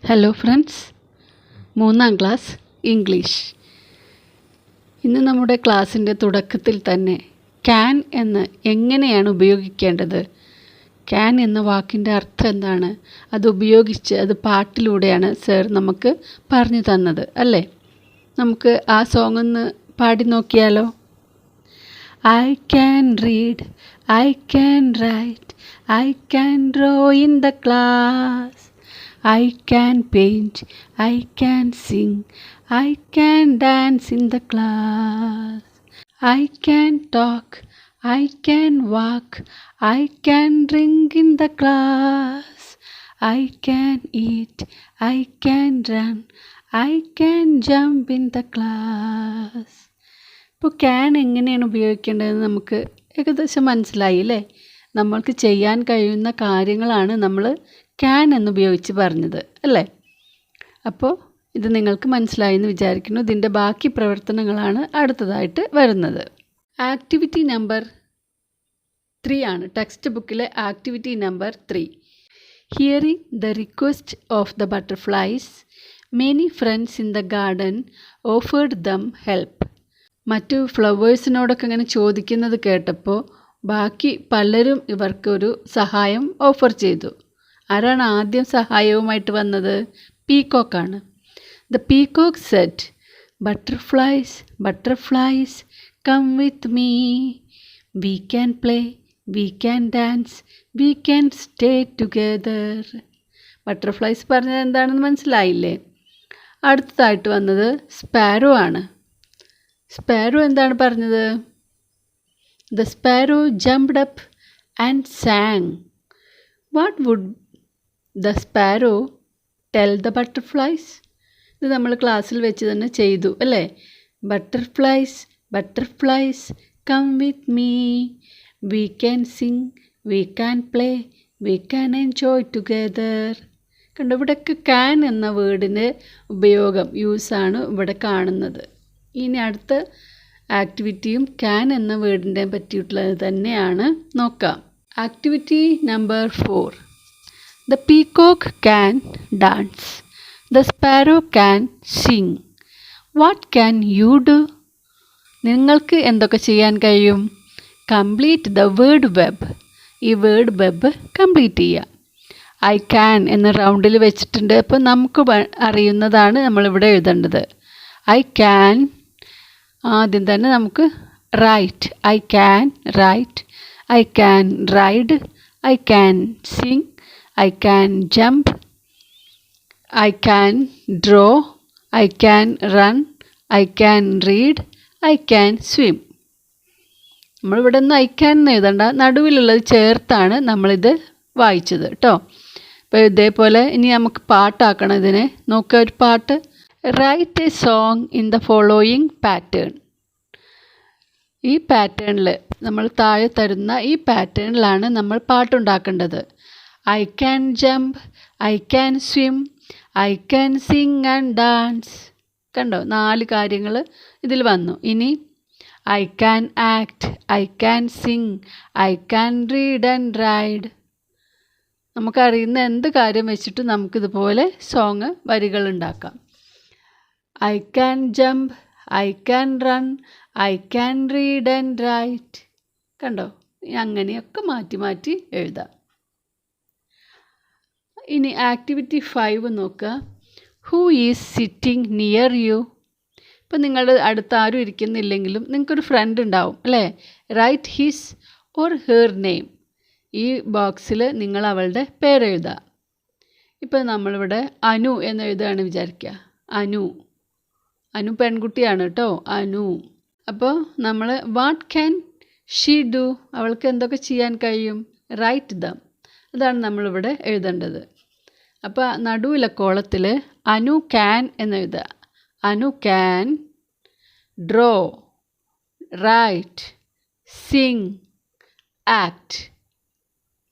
Hello friends, 3ാം class English. ഇന്ന് നമ്മുടെ ക്ലാസ്സിൻ്റെ തുടക്കത്തിൽ തന്നെ ക്യാൻ എന്ന് എങ്ങനെയാണ് ഉപയോഗിക്കേണ്ടത്, ക്യാൻ എന്ന വാക്കിൻ്റെ അർത്ഥം എന്താണ്, അത് ഉപയോഗിച്ച് അത് പാട്ടിലൂടെയാണ് സർ നമുക്ക് പറഞ്ഞു തന്നത് അല്ലേ. നമുക്ക് ആ സോങ് ഒന്ന് പാടി നോക്കിയാലോ. I can read, I can write, I can draw in the class. I can paint, I can sing, I can dance in the class. I can talk, I can walk, I can drink in the class. I can eat, I can run, I can jump in the class. ഇപ്പോൾ can എങ്ങനെയാണ് ഉപയോഗിക്കേണ്ടതെന്ന് നമുക്ക് ഏകദേശം മനസ്സിലായി അല്ലേ. നമ്മൾക്ക് ചെയ്യാൻ കഴിയുന്ന കാര്യങ്ങളാണ് നമ്മൾ ക്യാൻ എന്നുപയോഗിച്ച് പറഞ്ഞത് അല്ലേ. അപ്പോൾ ഇത് നിങ്ങൾക്ക് മനസ്സിലായി എന്ന് വിചാരിക്കുന്നു. ഇതിൻ്റെ ബാക്കി പ്രവർത്തനങ്ങളാണ് അടുത്തതായിട്ട് വരുന്നത്. ആക്ടിവിറ്റി നമ്പർ 3 ആണ് ടെക്സ്റ്റ് ബുക്കിലെ activity number 3. Hearing the request of the butterflies, many friends in the garden offered them help. മറ്റു ഫ്ലവേഴ്സിനോടൊക്കെ ഇങ്ങനെ ചോദിക്കുന്നത് കേട്ടപ്പോൾ ബാക്കി പലരും ഇവർക്കൊരു സഹായം ഓഫർ ചെയ്തു. ആരാണ് ആദ്യം സഹായവുമായിട്ട് വന്നത്? പീക്കോക്കാണ്. The peacock said, butterflies butterflies come with me, we can play, we can dance, we can stay together. Butterflies പറഞ്ഞത് എന്താണെന്ന് മനസ്സിലായില്ലേ. അടുത്തതായിട്ട് വന്നത് സ്പാരോ ആണ്. സ്പാരോ എന്താണ് പറഞ്ഞത്? The sparrow jumped up and sang. What would the sparrow tell the butterflies? ഇത് നമ്മൾ ക്ലാസ്സിൽ വെച്ച് തന്നെ ചെയ്തു അല്ലേ. Butterflies butterflies come with me, we can sing, we can play, we can enjoy together. കണ്ടോ, ഇവിടെയൊക്കെ ക്യാൻ എന്ന വേർഡിൻ്റെ ഉപയോഗം, യൂസാണ് ഇവിടെ കാണുന്നത്. ഇനി അടുത്ത ആക്ടിവിറ്റിയും ക്യാൻ എന്ന വേർഡിനെ പറ്റിയിട്ടുള്ളത് തന്നെയാണ്. നോക്കാം. Activity number 4. The peacock can dance, the sparrow can Singh. What can you do? നിങ്ങൾക്ക് എന്തൊക്കെ ചെയ്യാൻ കഴിയും? Complete the word web. ഈ വേർഡ് വെബ് കംപ്ലീറ്റ് ചെയ്യുക. ഐ ക്യാൻ എന്ന റൗണ്ടിൽ വെച്ചിട്ടുണ്ട്. അപ്പോൾ നമുക്ക് അറിയുന്നതാണ് നമ്മളിവിടെ എഴുതേണ്ടത്. ഐ ക്യാൻ, ആദ്യം തന്നെ നമുക്ക് write. I can write, I can ride, I can sing, I can jump, I can draw, I can run, I can read, I can swim. നമ്മളിവിടെ നിന്ന് ഐ ക്യാൻ എന്ന് എഴുതണ്ട, നടുവിലുള്ളത് ചേർത്താണ് നമ്മളിത് വായിച്ചത് കേട്ടോ. അപ്പോൾ ഇതേപോലെ ഇനി നമുക്ക് പാട്ടാക്കണം ഇതിനെ. നോക്കുക, ഒരു പാട്ട്. Write a song in the following pattern. ഈ പാറ്റേണിൽ, നമ്മൾ താഴെ തരുന്ന ഈ പാറ്റേണിലാണ് നമ്മൾ പാട്ടുണ്ടാക്കേണ്ടത്. I can jump, I can swim, I can sing and dance. കണ്ടോ, 4 കാര്യങ്ങൾ ഇതിൽ വന്നു. ഇനി I can act, I can sing, I can read and ride. നമുക്കറിയുന്ന എന്ത് കാര്യം വെച്ചിട്ട് നമുക്കിതുപോലെ സോങ് വരികൾ ഉണ്ടാക്കാം. I can jump, I can run, I can read and write. കണ്ടോ, അങ്ങനെയൊക്കെ മാറ്റി മാറ്റി എഴുതാം. ഇനി ആക്ടിവിറ്റി 5 നോക്കുക. Who is sitting near you? ഇപ്പം നിങ്ങളുടെ അടുത്ത് ആരും ഇരിക്കുന്നില്ലെങ്കിലും നിങ്ങൾക്കൊരു ഫ്രണ്ട് ഉണ്ടാവും അല്ലേ. Write his or her name. ഈ ബോക്സിൽ നിങ്ങൾ അവളുടെ പേരെഴുതുക. ഇപ്പം നമ്മളിവിടെ അനു എന്ന് എഴുതുകയാണ് വിചാരിക്കുക. അനു പെൺകുട്ടിയാണ് കേട്ടോ, അനു. അപ്പോൾ നമ്മൾ വാട്ട് ക്യാൻ ഷീ ഡു? അവൾക്ക് എന്തൊക്കെ ചെയ്യാൻ കഴിയും? Write them. അതാണ് നമ്മളിവിടെ എഴുതേണ്ടത്. അപ്പോൾ നടുവിലെ കോളത്തിൽ അനു ക്യാൻ എന്ന് എഴുതുക. Anu can draw, write, sing, act.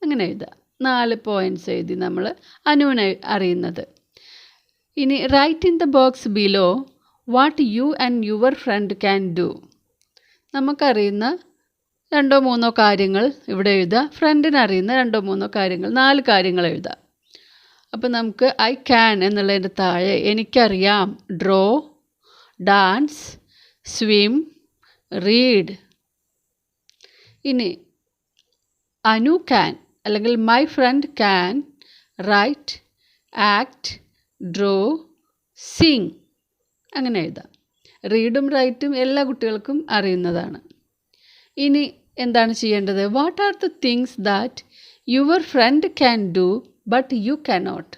അങ്ങനെ എഴുതുക. 4 പോയിൻറ്റ്സ് എഴുതി നമ്മൾ അനുവിനെ അറിയുന്നത്. ഇനി write in the box below what you and your friend can do. നമുക്കറിയുന്ന രണ്ടോ മൂന്നോ കാര്യങ്ങൾ ഇവിടെ എഴുതുക. ഫ്രണ്ടിന് അറിയുന്ന രണ്ടോ മൂന്നോ കാര്യങ്ങൾ, 4 കാര്യങ്ങൾ എഴുതുക. അപ്പോൾ നമുക്ക് ഐ ക്യാൻ എന്നുള്ളതിൻ്റെ താഴെ എനിക്കറിയാം, ഡ്രോ, ഡാൻസ്, സ്വിം, റീഡ്. ഇനി അനു ക്യാൻ അല്ലെങ്കിൽ my friend can write, act, draw, Singh. അങ്ങനെ എഴുതാം. റീഡും റൈറ്റും എല്ലാ കുട്ടികൾക്കും അറിയുന്നതാണ്. ഇനി എന്താണ് ചെയ്യേണ്ടത്? What are the things that your friend can do but you cannot?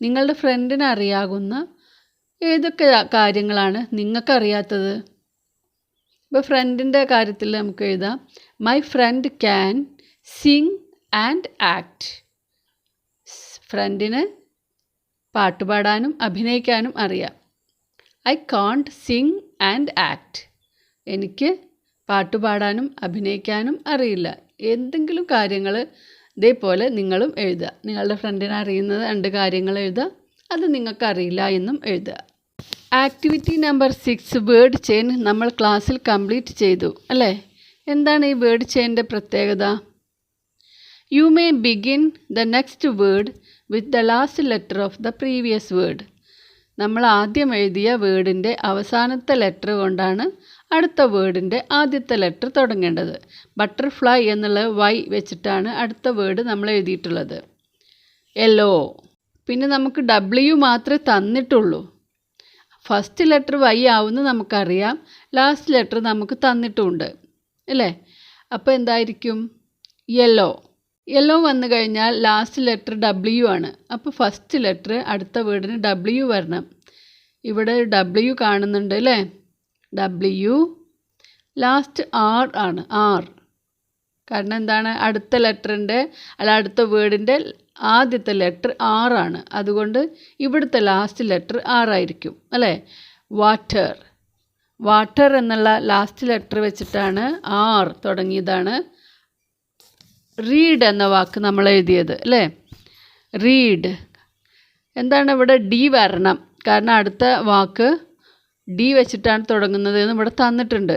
നിങ്ങളുടെ ഫ്രണ്ടിന് അറിയാവുന്ന ഏതൊക്കെ കാര്യങ്ങളാണ് നിങ്ങൾക്കറിയാത്തത്? ഇപ്പോൾ ഫ്രണ്ടിൻ്റെ കാര്യത്തിൽ നമുക്ക് എഴുതാം, my friend can sing and act. ഫ്രണ്ടിന് പാട്ടുപാടാനും അഭിനയിക്കാനും അറിയാം. I can't sing and act. എനിക്ക് പാട്ടുപാടാനും അഭിനയിക്കാനും അറിയില്ല. എന്തെങ്കിലും കാര്യങ്ങൾ ഇതേപോലെ നിങ്ങളും എഴുതുക. നിങ്ങളുടെ ഫ്രണ്ടിന് അറിയുന്നത് 2 കാര്യങ്ങൾ എഴുതുക, അത് നിങ്ങൾക്കറിയില്ല എന്നും എഴുതുക. ആക്ടിവിറ്റി നമ്പർ 6 വേർഡ് ചെയിൻ നമ്മൾ ക്ലാസ്സിൽ കംപ്ലീറ്റ് ചെയ്തു അല്ലേ? എന്താണ് ഈ വേർഡ് ചെയിൻ്റെ പ്രത്യേകത? You may begin the next word with the last letter of the previous word. നമ്മൾ ആദ്യം എഴുതിയ വേർഡിൻ്റെ അവസാനത്തെ ലെറ്റർ കൊണ്ടാണ് അടുത്ത വേർഡിൻ്റെ ആദ്യത്തെ ലെറ്റർ തുടങ്ങേണ്ടത്. ബട്ടർഫ്ലൈ എന്നുള്ള വൈ വെച്ചിട്ടാണ് അടുത്ത വേർഡ് നമ്മൾ എഴുതിയിട്ടുള്ളത്. യെല്ലോ. പിന്നെ നമുക്ക് W മാത്രമേ തന്നിട്ടുള്ളൂ. ഫസ്റ്റ് ലെറ്റർ വൈ ആവുമെന്ന് നമുക്കറിയാം, ലാസ്റ്റ് ലെറ്റർ നമുക്ക് തന്നിട്ടുമുണ്ട് അല്ലേ? അപ്പോൾ എന്തായിരിക്കും? യെല്ലോ. യെല്ലോ വന്നു കഴിഞ്ഞാൽ ലാസ്റ്റ് ലെറ്റർ W ആണ്. അപ്പോൾ ഫസ്റ്റ് ലെറ്റർ അടുത്ത വേർഡിന് W വരണം. ഇവിടെ W കാണുന്നുണ്ട് അല്ലേ? W. ലാസ്റ്റ് R ആണ്, R. കാരണം എന്താണ്? അടുത്ത ലെറ്ററിൻ്റെ അടുത്ത വേർഡിൻ്റെ ആദ്യത്തെ ലെറ്റർ R ആണ്. അതുകൊണ്ട് ഇവിടുത്തെ ലാസ്റ്റ് ലെറ്റർ R ആയിരിക്കും അല്ലേ? വാട്ടർ. വാട്ടർ എന്നുള്ള ലാസ്റ്റ് ലെറ്റർ വെച്ചിട്ടാണ് R തുടങ്ങിയതാണ് റീഡ് എന്ന വാക്ക് നമ്മൾ എഴുതിയത് അല്ലേ? റീഡ്. എന്താണ് ഇവിടെ? D വരണം. കാരണം അടുത്ത വാക്ക് D വെച്ചിട്ടാണ് തുടങ്ങുന്നത് എന്ന് ഇവിടെ തന്നിട്ടുണ്ട്.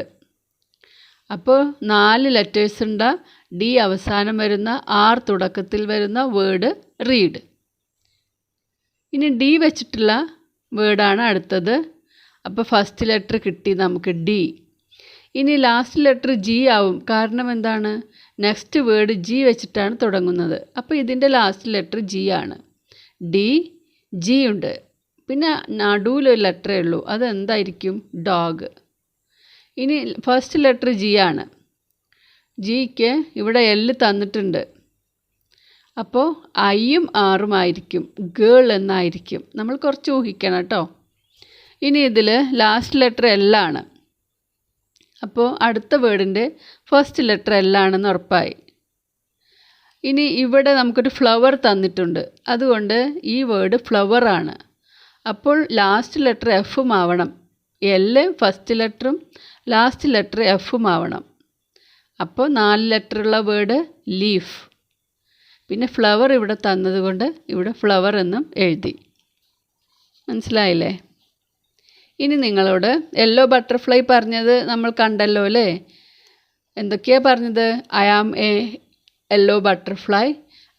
അപ്പോൾ 4 ലെറ്റേഴ്സ് ഉണ്ട്. D അവസാനം വരുന്ന, R തുടക്കത്തിൽ വരുന്ന വേർഡ് റീഡ്. ഇനി D വെച്ചിട്ടുള്ള വേർഡാണ് അടുത്തത്. അപ്പോൾ ഫസ്റ്റ് ലെറ്റർ കിട്ടി നമുക്ക് D. ഇനി ലാസ്റ്റ് ലെറ്റർ G ആവും. കാരണം എന്താണ്? നെക്സ്റ്റ് വേർഡ് G വെച്ചിട്ടാണ് തുടങ്ങുന്നത്. അപ്പോൾ ഇതിൻ്റെ ലാസ്റ്റ് ലെറ്റർ G ആണ്. D, G ഉണ്ട്. പിന്നെ നടുവിലൊരു ലെറ്ററേ ഉള്ളൂ, അതെന്തായിരിക്കും? ഡോഗ്. ഇനി ഫസ്റ്റ് ലെറ്റർ G ആണ്. ജിക്ക് ഇവിടെ L തന്നിട്ടുണ്ട്. അപ്പോൾ ഐയും ആറും ആയിരിക്കും, ഗേൾ എന്നായിരിക്കും. നമ്മൾ കുറച്ച് ഊഹിക്കണം കേട്ടോ. ഇനി ഇതിൽ ലാസ്റ്റ് ലെറ്റർ L ആണ്. അപ്പോൾ അടുത്ത വേർഡിൻ്റെ ഫസ്റ്റ് ലെറ്റർ L ആണെന്ന് ഉറപ്പായി. ഇനി ഇവിടെ നമുക്കൊരു ഫ്ലവർ തന്നിട്ടുണ്ട്. അതുകൊണ്ട് ഈ വേർഡ് ഫ്ലവർ ആണ്. അപ്പോൾ ലാസ്റ്റ് ലെറ്റർ Fഉം ആവണം. L ഫസ്റ്റ് ലെറ്ററും ലാസ്റ്റ് ലെറ്റർ Fഉം ആവണം. അപ്പോൾ 4 ലെറ്ററുള്ള വേർഡ് ലീഫ്. പിന്നെ ഫ്ലവർ ഇവിടെ തന്നതുകൊണ്ട് ഇവിടെ ഫ്ലവർ എന്നും എഴുതി. മനസ്സിലായില്ലേ? ഇനി നിങ്ങളോട് യെല്ലോ ബട്ടർഫ്ലൈ പറഞ്ഞത് നമ്മൾ കണ്ടല്ലോ അല്ലേ? എന്തൊക്കെയാണ് പറഞ്ഞത്? I am a yellow butterfly,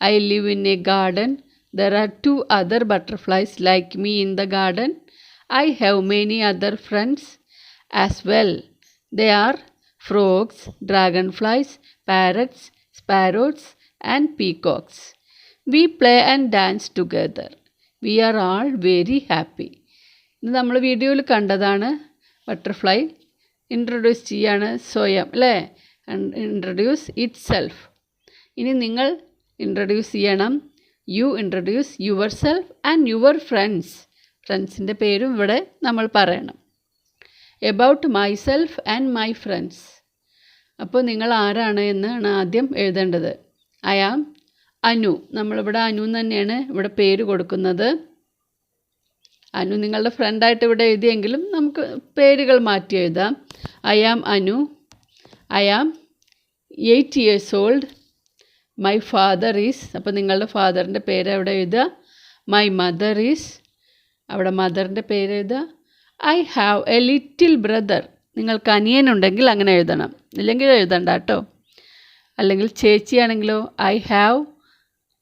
I live in a garden, there are 2 other butterflies like me in the garden, I have many other friends as well. They are frogs, dragonflies, parrots, sparrows and peacocks. We play and dance together. We are all very happy. ഇത് നമ്മൾ വീഡിയോയിൽ കണ്ടതാണ്. Butterfly introduce ചെയ്യാണ് സ്വയം അല്ലേ? Introduce itself. ഇനി നിങ്ങൾ introduce ചെയ്യണം. You introduce yourself and your friends. ഫ്രണ്ട്സിൻ്റെ പേരും ഇവിടെ നമ്മൾ പറയണം. About myself and my friends. അപ്പോൾ നിങ്ങൾ ആരാണ് എന്നാണ് ആദ്യം എഴുതേണ്ടത്. I am Anu. നമ്മളിവിടെ അനു തന്നെയാണ് ഇവിടെ പേര് കൊടുക്കുന്നത്. അനു നിങ്ങളുടെ ഫ്രണ്ടായിട്ട് ഇവിടെ എഴുതിയെങ്കിലും നമുക്ക് പേരുകൾ മാറ്റി എഴുതാം. I am Anu. I am 8 years old. My father is. അപ്പോൾ നിങ്ങളുടെ ഫാദറിൻ്റെ പേര് അവിടെ എഴുതുക. My mother is. അവിടെ മദറിൻ്റെ പേര് എഴുതുക. I have a little brother. നിങ്ങൾക്ക് അനിയനുണ്ടെങ്കിൽ അങ്ങനെ എഴുതണം, ഇല്ലെങ്കിൽ എഴുതണ്ട കേട്ടോ. അല്ലെങ്കിൽ ചേച്ചിയാണെങ്കിലോ I have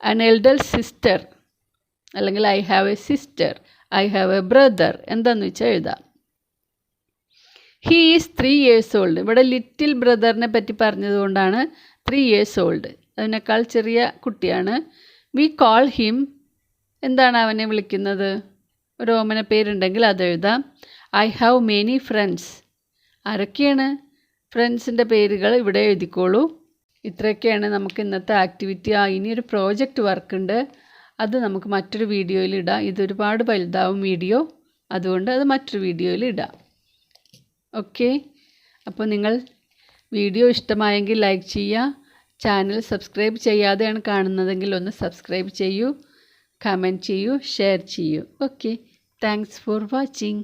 an elder sister, അല്ലെങ്കിൽ I have a sister, I have a brother, എന്താണെന്ന് വെച്ചാൽ എഴുതാം. He is 3 years old. ഇവിടെ ലിറ്റിൽ ബ്രദറിനെ പറ്റി പറഞ്ഞതുകൊണ്ടാണ് 3 years old. അതിനേക്കാൾ ചെറിയ കുട്ടിയാണ്. വി കോൾ ഹിം, എന്താണ് അവനെ വിളിക്കുന്നത്? ഒരു ഓമന പേരുണ്ടെങ്കിൽ അത് എഴുതാം. I have many friends. ആരൊക്കെയാണ് ഫ്രണ്ട്സിൻ്റെ പേരുകൾ ഇവിടെ എഴുതിക്കോളൂ. ഇത്രയൊക്കെയാണ് നമുക്ക് ഇന്നത്തെ ആക്ടിവിറ്റി. ഇനിയൊരു പ്രോജക്റ്റ് വർക്കുണ്ട്, അത് നമുക്ക് മറ്റൊരു വീഡിയോയിൽ ഇടാം. ഇതൊരുപാട് വലുതാവും വീഡിയോ, അതുകൊണ്ട് അത് മറ്റൊരു വീഡിയോയിൽ ഇടാം. ഓക്കെ, അപ്പോൾ നിങ്ങൾ വീഡിയോ ഇഷ്ടമായെങ്കിൽ ലൈക്ക് ചെയ്യുക. ചാനൽ സബ്സ്ക്രൈബ് ചെയ്യാതെയാണ് കാണുന്നതെങ്കിൽ ഒന്ന് സബ്സ്ക്രൈബ് ചെയ്യൂ, കമൻറ്റ് ചെയ്യൂ, ഷെയർ ചെയ്യൂ. Okay, thanks for watching.